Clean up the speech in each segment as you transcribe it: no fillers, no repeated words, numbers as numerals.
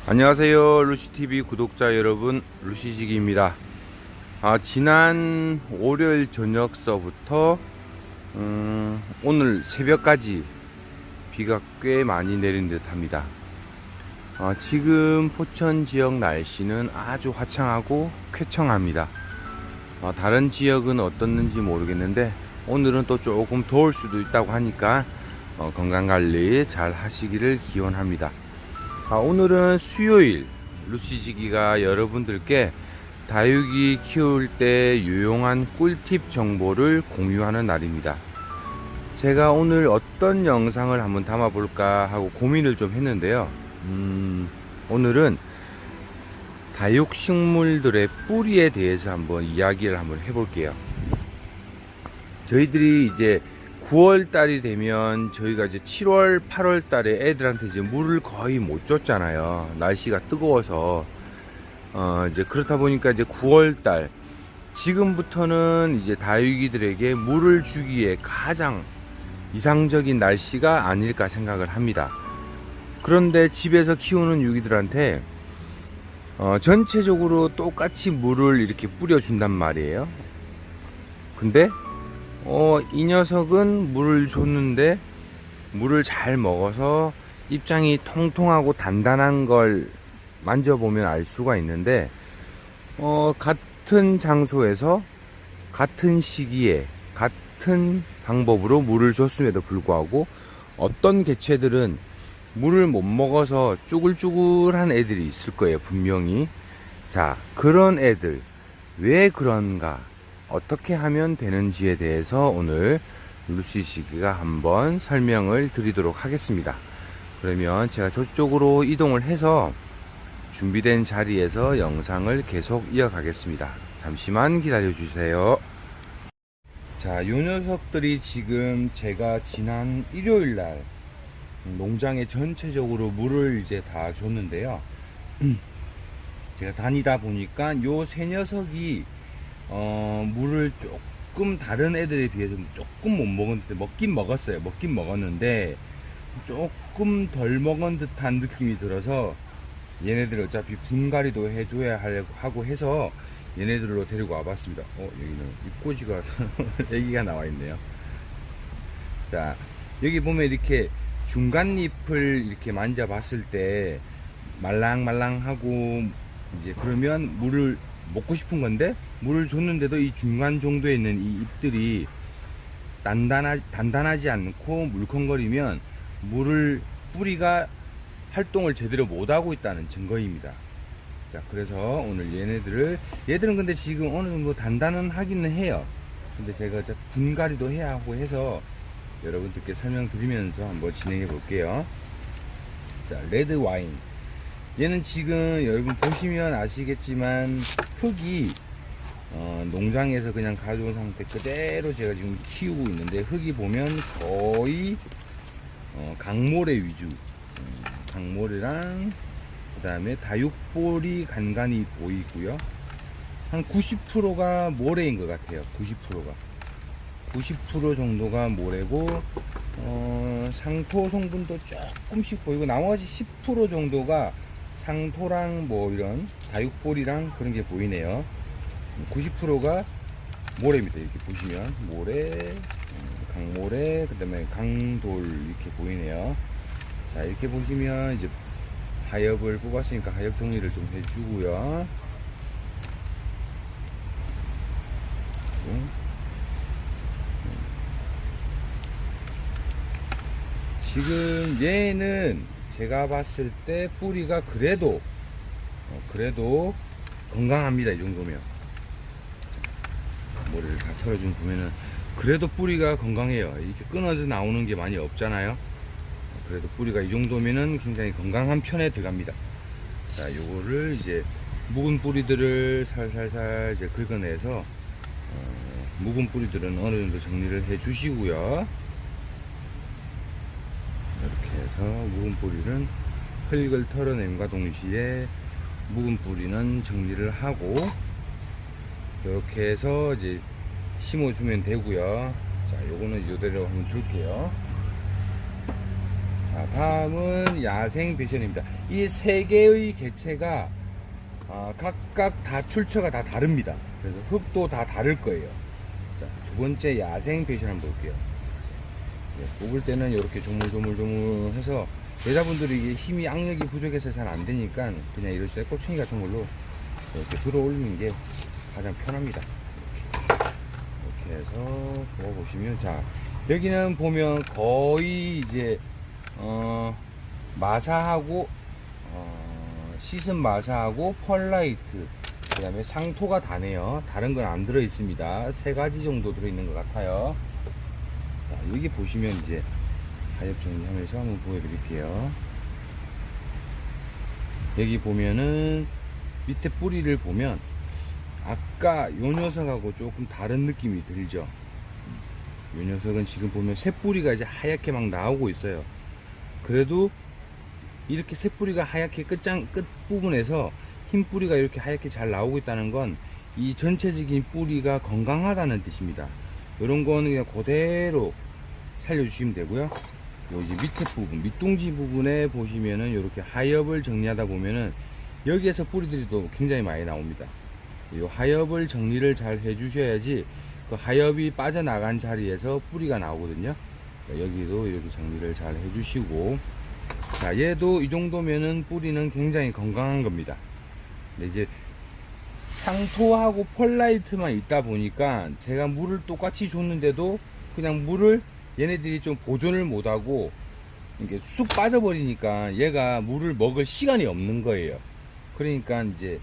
안녕하세요, 루시TV 구독자 여러분, 루시직입니다. 지난 월요일 저녁서부터 오늘 새벽까지 비가 꽤 많이 내린 듯 합니다. 지금 포천 지역 날씨는 아주 화창하고 쾌청합니다. 다른 지역은 어떻는지 모르겠는데 오늘은 또 조금 더울 수도 있다고 하니까 건강관리 잘 하시기를 기원합니다. 오늘은 수요일, 루시지기가 여러분들께 다육이 키울 때 유용한 꿀팁 정보를 공유하는 날입니다. 제가 오늘 어떤 영상을 한번 담아볼까 하고 고민을 좀 했는데요. 오늘은 다육식물들의 뿌리에 대해서 한번 이야기를 한번 해볼게요. 저희들이 이제 9월 달이 되면 저희가 이제 7월, 8월 달에 애들한테 이제 물을 거의 못 줬잖아요. 날씨가 뜨거워서. 이제 그렇다 보니까 이제 9월 달, 지금부터는 이제 다육이들에게 물을 주기에 가장 이상적인 날씨가 아닐까 생각을 합니다. 그런데 집에서 키우는 유기들한테 전체적으로 똑같이 물을 이렇게 뿌려준단 말이에요. 근데 이 녀석은 물을 줬는데 물을 잘 먹어서 입장이 통통하고 단단한 걸 만져보면 알 수가 있는데 같은 장소에서 같은 시기에 같은 방법으로 물을 줬음에도 불구하고 어떤 개체들은 물을 못 먹어서 쭈글쭈글한 애들이 있을 거예요, 분명히. 자, 그런 애들 왜 그런가, 어떻게 하면 되는지에 대해서 오늘 루시시기가 한번 설명을 드리도록 하겠습니다. 그러면 제가 저쪽으로 이동을 해서 준비된 자리에서 영상을 계속 이어가겠습니다. 잠시만 기다려 주세요. 자, 요 녀석들이 지금 제가 지난 일요일 날 농장에 전체적으로 물을 이제 다 줬는데요. 제가 다니다 보니까 요 세 녀석이 물을 조금 다른 애들에 비해서 조금 못 먹었는데, 먹긴 먹었는데 조금 덜 먹은 듯한 느낌이 들어서 얘네들 어차피 분갈이도 해줘야 하고 해서 얘네들로 데리고 와봤습니다. 여기는 입꼬지가 애기가 나와 있네요. 자, 여기 보면 이렇게 중간잎을 이렇게 만져봤을 때 말랑말랑하고, 이제 그러면 물을 먹고 싶은 건데 물을 줬는데도 이 중간 정도에 있는 이 잎들이 단단하지 않고 물컹거리면 뿌리가 활동을 제대로 못하고 있다는 증거입니다. 자, 그래서 오늘 얘들은 근데 지금 어느 정도 단단은 하기는 해요. 근데 제가 분갈이도 해야 하고 해서 여러분들께 설명드리면서 한번 진행해 볼게요. 자, 레드 와인. 얘는 지금 여러분 보시면 아시겠지만 흙이 농장에서 그냥 가져온 상태 그대로 제가 지금 키우고 있는데, 흙이 보면 거의 강모래 위주. 강모래랑 그 다음에 다육볼이 간간히 보이고요. 한 90%가 모래인 것 같아요. 90% 정도가 모래고, 상토 성분도 조금씩 보이고, 나머지 10% 정도가 상토랑 뭐 이런 다육볼이랑 그런 게 보이네요. 90%가 모래입니다. 이렇게 보시면 모래, 강모래, 그 다음에 강돌 이렇게 보이네요. 자, 이렇게 보시면 이제 하엽을 뽑았으니까 하엽 정리를 좀 해주고요. 지금 얘는 제가 봤을 때 뿌리가 그래도 건강합니다. 이 정도면 모래를 다 털어준 보면은 그래도 뿌리가 건강해요. 이렇게 끊어져 나오는 게 많이 없잖아요. 그래도 뿌리가 이 정도면은 굉장히 건강한 편에 들어갑니다. 자, 요거를 이제 묵은 뿌리들을 살살살 이제 긁어내서 묵은 뿌리들은 어느 정도 정리를 해 주시고요. 이렇게 해서 묵은 뿌리는 흙을 털어냄과 동시에 묵은 뿌리는 정리를 하고 이렇게 해서 이제 심어주면 되고요. 자, 요거는 이대로 한번 둘게요. 자, 자, 다음은 야생 배션입니다. 이 세 개의 개체가 각각 다 출처가 다 다릅니다. 그래서 흙도 다 다를 거예요. 자, 두 번째 야생 배션 한번 볼게요. 뽑을 때는 이렇게 조물조물 해서 여자분들이 이게 힘이 악력이 부족해서 잘 안 되니까 그냥 이런 쇠꼬챙이 같은 걸로 이렇게 들어 올리는 게 가장 편합니다. 이렇게 해서 보시면, 자, 여기는 보면 거의 이제 마사하고 씻은 마사하고 펄라이트, 그 다음에 상토가 다네요. 다른 건 안 들어 있습니다. 세 가지 정도 들어 있는 것 같아요. 자, 여기 보시면 이제 하엽 정리하면서 한번 보여드릴게요. 여기 보면은 밑에 뿌리를 보면 아까 요 녀석하고 조금 다른 느낌이 들죠. 요 녀석은 지금 보면 새 뿌리가 이제 하얗게 막 나오고 있어요. 그래도 이렇게 새 뿌리가 하얗게 끝 부분에서 흰 뿌리가 이렇게 하얗게 잘 나오고 있다는 건 이 전체적인 뿌리가 건강하다는 뜻입니다. 이런 거는 그냥 그대로 살려주시면 되고요. 요 이제 밑에 부분, 밑둥지 부분에 보시면은 이렇게 하엽을 정리하다 보면은 여기에서 뿌리들이 또 굉장히 많이 나옵니다. 이 하엽을 정리를 잘 해주셔야지 그 하엽이 빠져나간 자리에서 뿌리가 나오거든요. 여기도 이렇게 정리를 잘 해주시고, 자, 얘도 이 정도면은 뿌리는 굉장히 건강한 겁니다. 근데 이제 상토하고 펄라이트만 있다 보니까 제가 물을 똑같이 줬는데도 그냥 물을 얘네들이 좀 보존을 못하고 이게 쑥 빠져버리니까 얘가 물을 먹을 시간이 없는 거예요. 그러니까 이제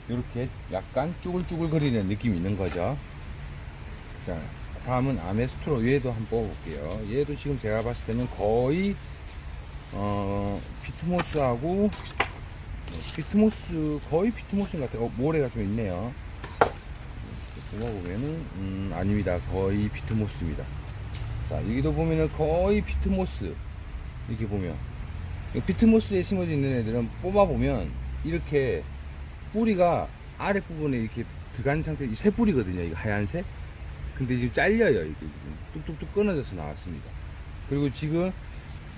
이렇게 약간 쭈글쭈글 거리는 느낌이 있는 거죠. 자, 다음은 아메스트로, 얘도 한번 뽑아볼게요. 얘도 지금 제가 봤을 때는 거의 피트모스하고 거의 피트모스 같아요. 모래가 좀 있네요. 뽑아보면은 아닙니다. 거의 피트모스입니다. 자, 여기도 보면은 거의 피트모스. 이렇게 보면 피트모스에 심어져 있는 애들은 뽑아보면 이렇게 뿌리가 아랫부분에 이렇게 들어간 상태, 이 새 뿌리거든요. 이거 하얀색. 근데 지금 잘려요. 이게 지금 뚝뚝뚝 끊어져서 나왔습니다. 그리고 지금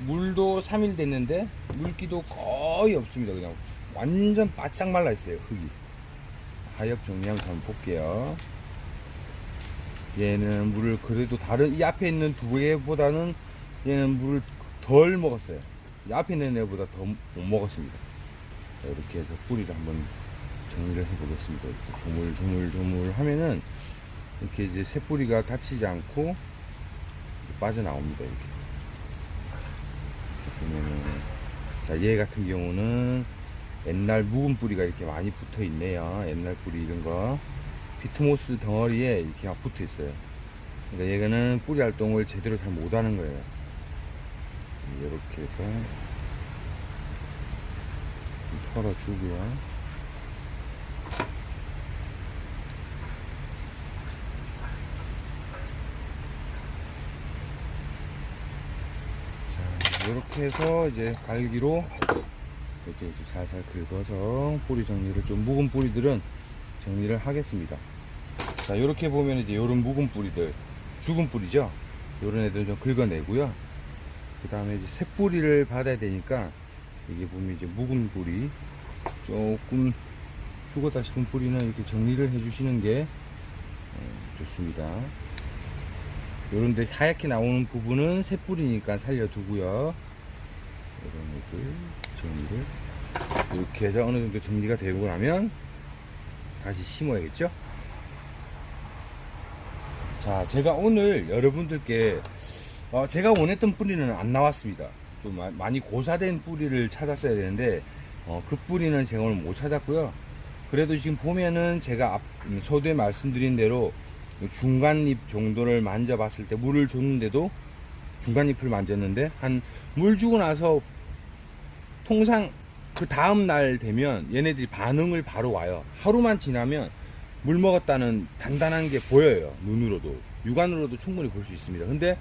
물도 3일 됐는데 물기도 거의 없습니다. 그냥 완전 바짝 말라 있어요. 흙이. 하엽 정리한 거 한번 볼게요. 얘는 물을 그래도 다른 이 앞에 있는 두 개보다는 얘는 물을 덜 먹었어요. 이 앞에 있는 애보다 더 못 먹었습니다. 자, 이렇게 해서 뿌리를 한번 정리를 해 보겠습니다. 이렇게 조물조물 하면은 이렇게 이제 새 뿌리가 다치지 않고 빠져나옵니다. 이렇게 보면은, 자, 얘 같은 경우는 옛날 묵은 뿌리가 이렇게 많이 붙어 있네요. 옛날 뿌리 이런 거 피트모스 덩어리에 이렇게 막 붙어 있어요. 그러니까 얘는 뿌리 활동을 제대로 잘 못하는 거예요. 이렇게 해서 털어주고요. 자, 이렇게 해서 이제 갈기로 이렇게 살살 긁어서 뿌리 정리를, 좀 묵은 뿌리들은 정리를 하겠습니다. 자, 이렇게 보면 이제 요런 묵은 뿌리들, 죽은 뿌리죠. 요런 애들 좀 긁어내고요. 그 다음에 이제 새 뿌리를 받아야 되니까 이게 보면 이제 묵은 뿌리, 조금 죽었다 싶은 뿌리는 이렇게 정리를 해주시는 게 좋습니다. 요런데 하얗게 나오는 부분은 새 뿌리니까 살려두고요. 이런 애들 정리를 이렇게 해서 어느 정도 정리가 되고 나면 다시 심어야겠죠. 자, 제가 오늘 여러분들께 제가 원했던 뿌리는 안 나왔습니다. 좀 많이 고사된 뿌리를 찾았어야 되는데 그 뿌리는 제가 오늘 못 찾았고요. 그래도 지금 보면은 제가 서두에 말씀드린 대로 중간잎 정도를 만져봤을 때, 물을 줬는데도 중간잎을 만졌는데 한 물 주고 나서 통상 그 다음 날 되면 얘네들이 반응을 바로 와요. 하루만 지나면 물 먹었다는 단단한 게 보여요. 눈으로도, 육안으로도 충분히 볼 수 있습니다. 근데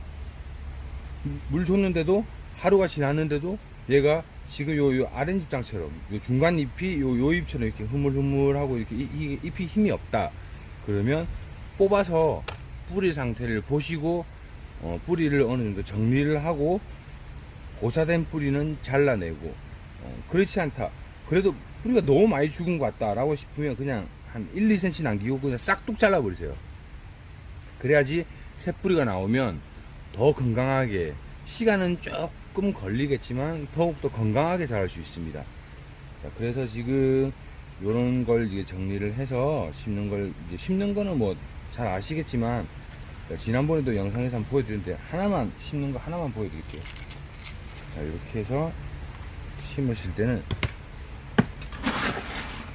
물 줬는데도 하루가 지났는데도 얘가 지금 요 아랫잎장처럼 요 중간 잎이 요 잎처럼 이렇게 흐물흐물하고 이렇게 잎이 힘이 없다. 그러면 뽑아서 뿌리 상태를 보시고 뿌리를 어느 정도 정리를 하고 고사된 뿌리는 잘라내고, 그렇지 않다. 그래도 뿌리가 너무 많이 죽은 것 같다라고 싶으면 그냥 한 1, 2cm 남기고 그냥 싹둑 잘라버리세요. 그래야지 새 뿌리가 나오면 더 건강하게, 시간은 조금 걸리겠지만 더욱더 건강하게 자랄 수 있습니다. 자, 그래서 지금 요런 걸 이제 정리를 해서 심는 걸, 이제 심는 거는 뭐 잘 아시겠지만, 지난번에도 영상에서 한번 보여드렸는데, 하나만, 심는 거 하나만 보여드릴게요. 자, 이렇게 해서 심으실 때는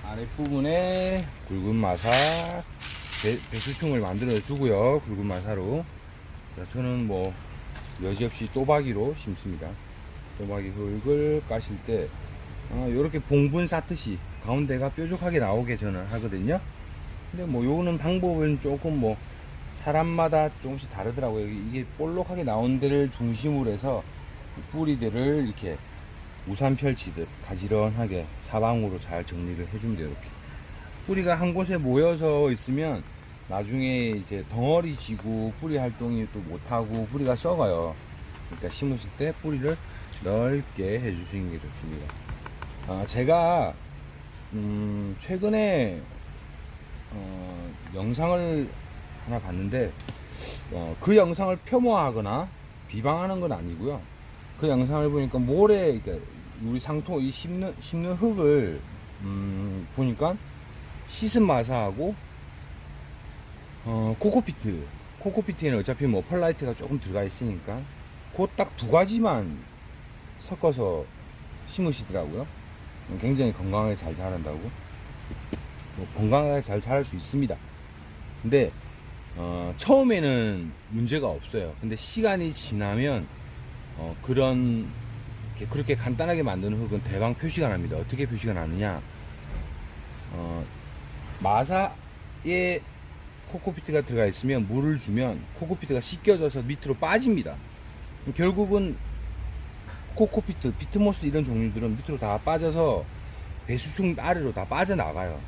아랫부분에 굵은 마사, 배수충을 만들어 주고요. 굵은 마사로. 자, 저는 뭐 여지없이 또박이로 심습니다. 또박이 흙을 까실 때 이렇게 봉분 쌓듯이 가운데가 뾰족하게 나오게 저는 하거든요. 근데 뭐 요는 방법은 조금 뭐 사람마다 조금씩 다르더라고요. 이게 볼록하게 나온 데를 중심으로 해서 뿌리들을 이렇게 우산 펼치듯 가지런하게 사방으로 잘 정리를 해주면 돼요. 이렇게 뿌리가 한 곳에 모여서 있으면 나중에 이제 덩어리 지고 뿌리 활동이 또 못하고 뿌리가 썩어요. 그러니까 심으실 때 뿌리를 넓게 해주시는 게 좋습니다. 제가 최근에 영상을 하나 봤는데, 그 영상을 폄하하거나 비방하는 건 아니고요. 그 영상을 보니까 모래, 그러니까 우리 상토 이 심는 흙을 보니까 씻은 마사하고 코코피트에는 어차피 뭐 펄라이트가 조금 들어가 있으니까 그 딱 두 가지만 섞어서 심으시더라고요. 굉장히 건강하게 잘 자란다고. 뭐 건강하게 잘 자랄 수 있습니다. 근데 처음에는 문제가 없어요. 근데 시간이 지나면 그렇게 간단하게 만드는 흙은 대강 표시가 납니다. 어떻게 표시가 나느냐, 마사에 코코피트가 들어가 있으면 물을 주면 코코피트가 씻겨져서 밑으로 빠집니다. 결국은 코코피트, 비트모스 이런 종류들은 밑으로 다 빠져서 배수충 아래로 다 빠져나가요.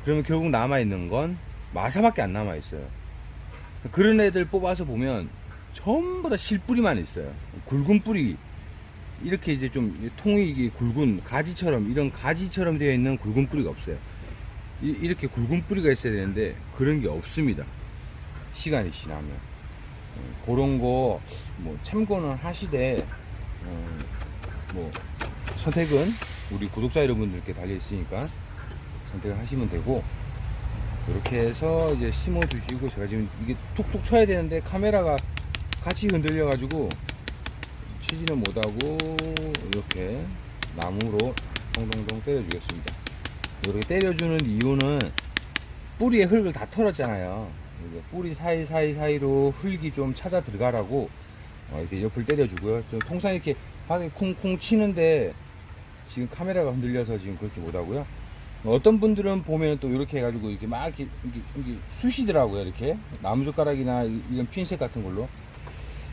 그러면 결국 남아있는 건 마사밖에 안 남아있어요. 그런 애들 뽑아서 보면 전부 다 실뿌리만 있어요. 굵은 뿌리, 이렇게 이제 좀 통이 이게 굵은 가지처럼, 이런 가지처럼 되어 있는 굵은 뿌리가 없어요. 이렇게 굵은 뿌리가 있어야 되는데 그런 게 없습니다. 시간이 지나면. 그런 거 뭐 참고는 하시되, 뭐 선택은 우리 구독자 여러분들께 달려 있으니까 선택을 하시면 되고, 이렇게 해서 이제 심어 주시고, 제가 지금 이게 툭툭 쳐야 되는데 카메라가 같이 흔들려 가지고 치지는 못하고 이렇게 나무로 동동동 때려 주겠습니다. 이렇게 때려 주는 이유는 뿌리에 흙을 다 털었잖아요. 뿌리 사이로 흙이 좀 찾아 들어가라고 이렇게 옆을 때려 주고요. 통상 이렇게 바닥에 쿵쿵 치는데 지금 카메라가 흔들려서 지금 그렇게 못하고요. 어떤 분들은 보면 또 이렇게 해가지고 이렇게 막 이렇게 쑤시더라고요. 이렇게 나무젓가락이나 이런 핀셋 같은 걸로.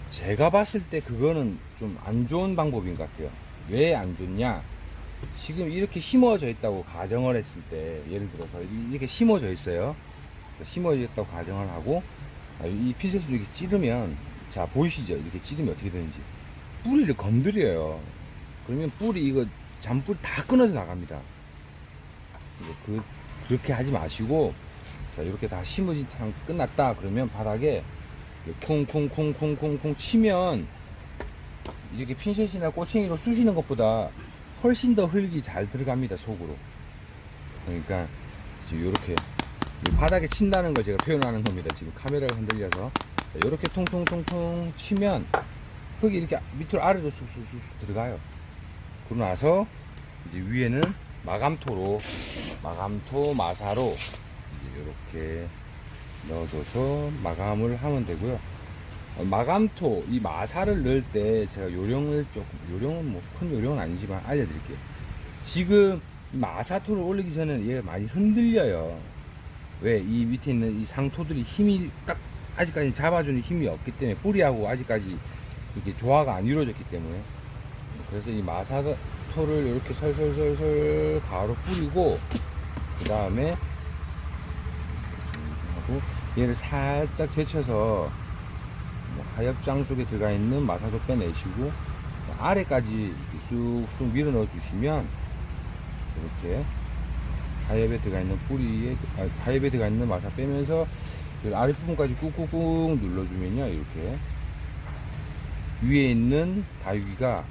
제가 봤을 때 그거는 좀 안 좋은 방법인 것 같아요. 왜 안 좋냐? 지금 이렇게 심어져 있다고 가정을 했을 때, 예를 들어서 이렇게 심어져 있어요. 심어져 있다고 가정을 하고, 이 핀셋으로 이렇게 찌르면, 자 보이시죠? 이렇게 찌르면 어떻게 되는지. 뿌리를 건드려요. 그러면 뿌리, 이거 잔뿌리 다 끊어져 나갑니다. 그렇게 하지 마시고, 자 이렇게 다 심어진 상 끝났다 그러면 바닥에 쿵쿵쿵쿵쿵쿵 치면, 이렇게 핀셋이나 꼬챙이로 쑤시는 것보다 훨씬 더 흙이 잘 들어갑니다, 속으로. 그러니까 지금 이렇게 바닥에 친다는 걸 제가 표현하는 겁니다. 지금 카메라가 흔들려서 이렇게 통통통통 치면 흙이 이렇게 밑으로 아래로 쑥쑥쑥 들어가요. 그러고 나서 이제 위에는 마감토 마사로 이제 이렇게 넣어줘서 마감을 하면 되고요. 마감토, 이 마사를 넣을 때 제가 요령은 뭐 큰 요령은 아니지만 알려드릴게요. 지금 마사토를 올리기 전에는 얘가 많이 흔들려요. 왜? 이 밑에 있는 이 상토들이 힘이 딱 아직까지 잡아주는 힘이 없기 때문에, 뿌리하고 아직까지 이렇게 조화가 안 이루어졌기 때문에. 그래서 이 마사토를 이렇게 설설설설 가로 뿌리고, 그 다음에 얘를 살짝 제쳐서 하엽장 속에 들어가 있는 마사도 빼내시고, 아래까지 쑥쑥 밀어 넣어 주시면 이렇게 하엽에 들어가 있는 뿌리에 하엽에 들어가 있는 마사 빼면서 아랫부분까지 꾹꾹꾹 눌러주면요, 이렇게 위에 있는 다육이가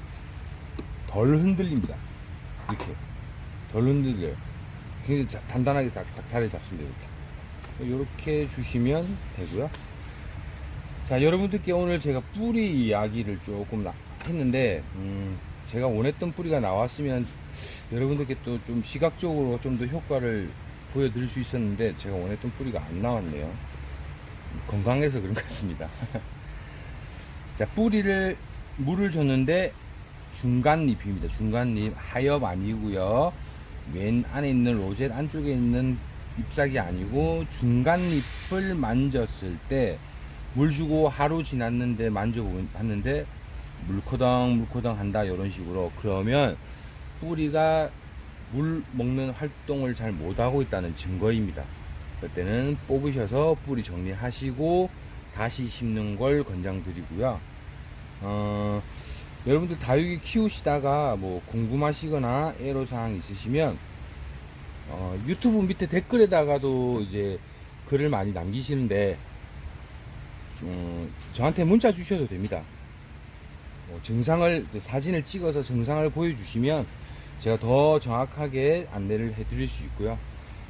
덜 흔들립니다. 이렇게 덜 흔들려요. 굉장히 단단하게 딱 자리 잡습니다. 이렇게 주시면 되고요. 자, 여러분들께 오늘 제가 뿌리 이야기를 조금 했는데 제가 원했던 뿌리가 나왔으면 여러분들께 또 좀 시각적으로 좀 더 효과를 보여드릴 수 있었는데 제가 원했던 뿌리가 안 나왔네요. 건강해서 그런 것 같습니다. 자, 뿌리를 물을 줬는데 중간잎입니다. 중간잎, 하엽 아니고요. 맨 안에 있는 로zet 안쪽에 있는 잎사귀 아니고 중간잎을 만졌을 때 물 주고 하루 지났는데 만져봤는데 물커덩 한다, 이런 식으로. 그러면 뿌리가 물 먹는 활동을 잘 못하고 있다는 증거입니다. 그때는 뽑으셔서 뿌리 정리하시고 다시 심는 걸 권장드리고요. 여러분들 다육이 키우시다가 뭐 궁금하시거나 애로사항 있으시면 유튜브 밑에 댓글에다가도 이제 글을 많이 남기시는데 저한테 문자 주셔도 됩니다. 증상을 사진을 찍어서 증상을 보여주시면 제가 더 정확하게 안내를 해드릴 수 있고요.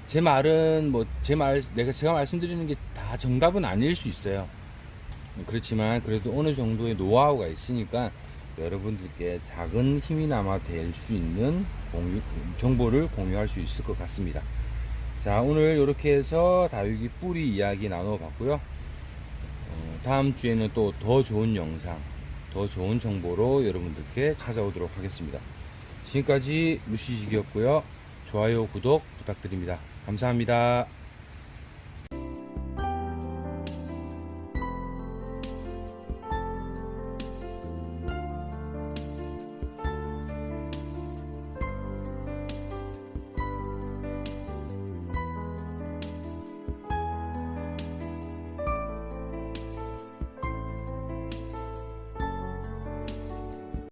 제 말은 제가 말씀드리는 게 다 정답은 아닐 수 있어요. 그렇지만 그래도 어느 정도의 노하우가 있으니까 여러분들께 작은 힘이나마 될 수 있는 정보를 공유할 수 있을 것 같습니다. 자, 오늘 이렇게 해서 다육이 뿌리 이야기 나눠봤고요. 다음 주에는 또 더 좋은 영상, 더 좋은 정보로 여러분들께 찾아오도록 하겠습니다. 지금까지 루시직이었고요. 좋아요, 구독 부탁드립니다. 감사합니다.